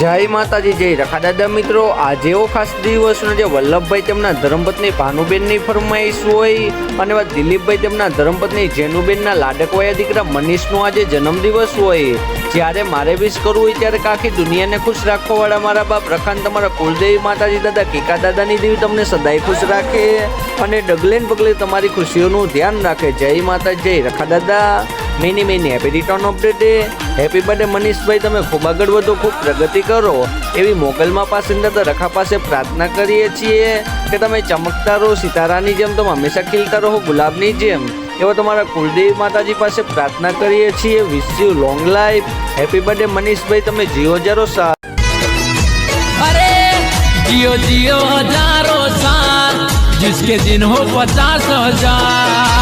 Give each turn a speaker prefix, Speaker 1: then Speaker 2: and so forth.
Speaker 1: જય માતાજી, જય રખા દાદા મિત્રો। આજે એવો ખાસ દિવસનો જે વલ્લભભાઈ તેમના ધર્મપત્ની ભાનુબેનની ફરમાઈશ હોય અને દિલીપભાઈ તેમના ધર્મપત્ની જેનુબેનના લાડકવાયા દીકરા મનીષનો આજે જન્મદિવસ હોય। જ્યારે મારે વિશ કરવું હોય ત્યારે આખી દુનિયાને ખુશ રાખવાવાળા મારા બાપ રખાન તમારા કુલદેવી માતાજી દાદા કેકા દાદાની દેવી તમને સદાય ખુશ રાખે અને ડગલે ને પગલે તમારી ખુશીઓનું ધ્યાન રાખે। જય માતાજી, જય રખા દાદા। Many happy return of the day. Happy birthday મનીષભાઈ, તમે ખૂબ આગળ વધો, ખૂબ પ્રગતિ કરો એવી મોગલમાં પાસિંદા રખા પાસે પ્રાર્થના કરીએ છીએ કે તમે ચમકતા રહો સિતારાની જેમ, તમે હંમેશા ખીલતા રહો ગુલાબની જેમ, એવો તમારા કુલદેવી માતાજી પાસે પ્રાર્થના કરીએ છીએ। Wish you long life. Happy birthday મનીષભાઈ, તમે જીઓ હજારો સાલ।
Speaker 2: अरे जियो जियो हजारों साल, जिसके दिन हो 50,000।